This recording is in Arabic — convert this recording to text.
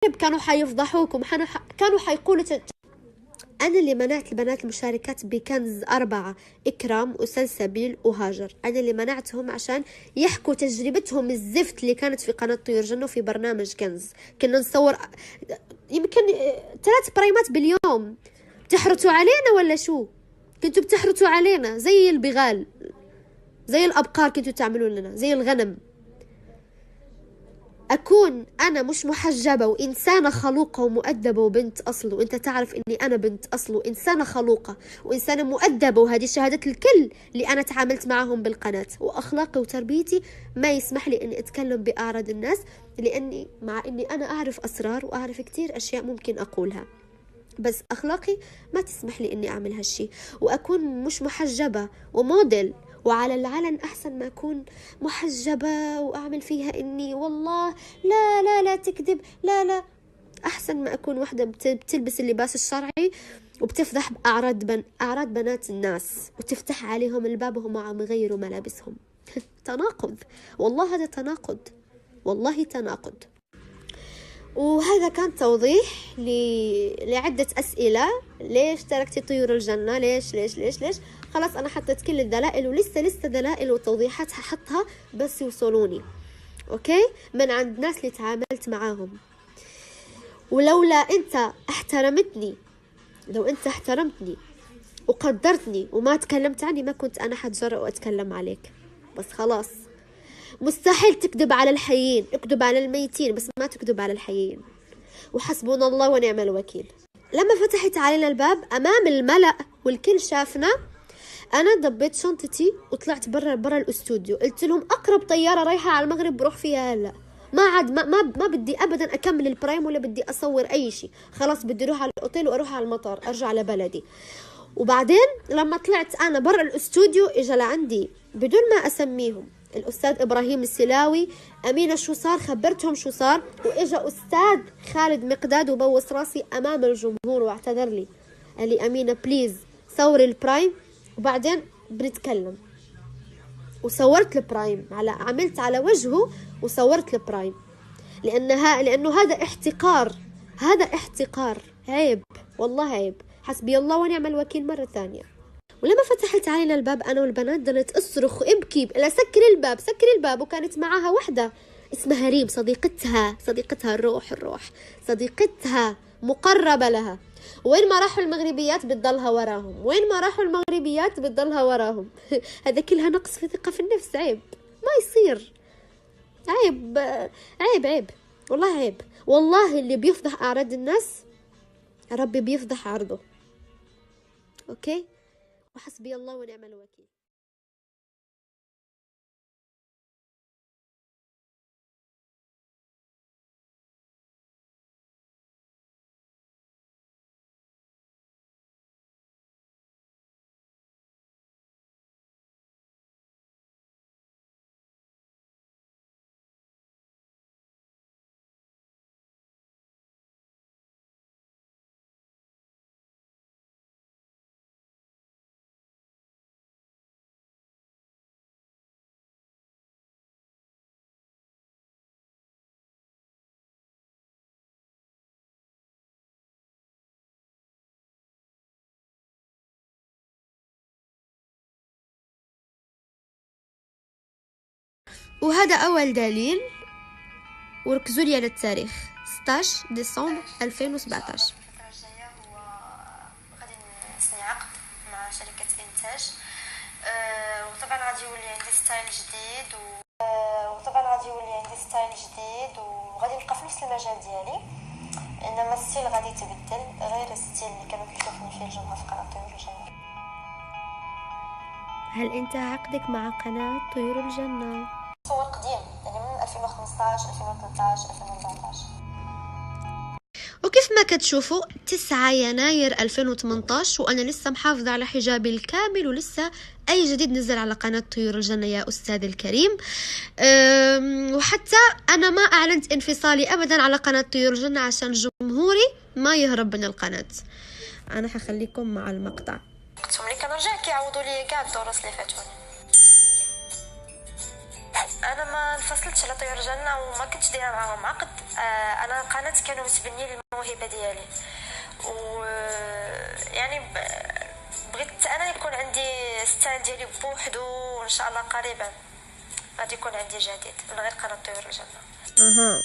كانوا حيفضحوكم، كانوا حيقولوا أنا اللي منعت البنات المشاركات بكنز 4، إكرام وسلسبيل وهاجر. أنا اللي منعتهم عشان يحكوا تجربتهم الزفت اللي كانت في قناة طيور جنة وفي برنامج كنز. كنا نصور يمكن 3 برايمات باليوم. بتحرتوا علينا ولا شو؟ كنتوا بتحرتوا علينا زي البغال، زي الأبقار كنتوا تعملون لنا، زي الغنم. أكون أنا مش محجبة وإنسانة خلوقة ومؤدبة وبنت أصل، وإنت تعرف إني أنا بنت أصل وإنسانة خلوقة وإنسانة مؤدبة، وهذه شهادة الكل اللي أنا تعاملت معهم بالقناة، وأخلاقي وتربيتي ما يسمح لي إني أتكلم بأعراض الناس، لأني مع إني أنا أعرف أسرار وأعرف كتير أشياء ممكن أقولها، بس أخلاقي ما تسمح لي إني أعمل هالشي. وأكون مش محجبة وموديل وعلى العلن أحسن ما أكون محجبة وأعمل فيها إني والله لا لا لا تكذب، لا لا، أحسن ما أكون وحدة بتلبس اللباس الشرعي وبتفضح أعراض بنات الناس وتفتح عليهم الباب وهم عم يغيروا ملابسهم. تناقض، والله هذا تناقض، والله تناقض. وهذا كان توضيح لعدة أسئلة. ليش تركتي طيور الجنة؟ ليش ليش ليش ليش؟ خلاص أنا حطيت كل الدلائل، ولسه دلائل وتوضيحات هحطها بس يوصلوني، أوكي، من عند ناس اللي تعاملت معاهم. ولولا أنت احترمتني، لو أنت احترمتني وقدرتني وما تكلمت عني، ما كنت أنا حتجرأ وأتكلم عليك. بس خلاص، مستحيل تكذب على الحيين، اكذب على الميتين بس ما تكذب على الحيين. وحسبنا الله ونعم الوكيل. لما فتحت علينا الباب أمام الملأ والكل شافنا، أنا دبيت شنطتي وطلعت برا الاستوديو. قلت لهم أقرب طيارة رايحة على المغرب بروح فيها هلا، ما عاد ما بدي أبدا أكمل البرايم ولا بدي أصور أي شيء، خلاص بدي أروح على الأوتيل وأروح على المطار أرجع لبلدي. وبعدين لما طلعت أنا برا الاستوديو إجا لعندي بدون ما أسميهم الأستاذ إبراهيم السلاوي، أمينة شو صار، خبرتهم شو صار، وإجا أستاذ خالد مقداد وبوس راسي أمام الجمهور واعتذر لي، قال لي أمينة بليز صوري البرايم وبعدين بنتكلم. وصورت البرايم، عملت على وجهه وصورت البرايم، لأنه هذا احتقار، هذا احتقار، عيب والله عيب. حسبي الله ونعم الوكيل مرة ثانية. ولما فتحت علينا الباب أنا والبنات ضلت أصرخ وابكي، لا سكري الباب. وكانت معاها وحدة اسمها ريم، صديقتها الروح صديقتها مقربة لها. وين ما راحوا المغربيات بتضلها وراهم. هذا كلها نقص في ثقة في النفس، عيب، ما يصير، عيب والله عيب. والله اللي بيفضح أعراض الناس ربي بيفضح عرضه، أوكي، وحسبي الله ونعم الوكيل. وهذا أول دليل، وركزوا لي على التاريخ 16 ديسمبر 2017. هو غادي نسني عقد مع شركة إنتاج، وطبعا غادي يولي عندي ستايل جديد وغادي نبقى في نفس المجال ديالي، انما الستيل غادي يتبدل غير الستيل اللي كانوا كيشوفوني فيه الجمهور في قناة طيور الجنة. هل انتهى عقدك مع قناة طيور الجنة؟ صور قديم يعني من 2015 2013 2014. وكيف ما كتشوفوا 9 يناير 2018 وأنا لسه محافظة على حجابي الكامل، ولسه أي جديد نزل على قناة طيور الجنة يا أستاذ الكريم. وحتى أنا ما أعلنت انفصالي أبدا على قناة طيور الجنة عشان جمهوري ما يهرب من القناة. أنا حخليكم مع المقطع. قلتهم لي كنرجع كيعوضوا لي كاع الدروس اللي فاتوني. انا ما انفصلتش على طيور الجنه وما كنتش دايره معاهم عقد. انا القناه كانوا متبنيين الموهبه ديالي، و يعني بغيت انا يكون عندي ستايل ديالي بوحدو، وان شاء الله قريبا غادي يكون عندي جديد من غير قناه طيور الجنه. اها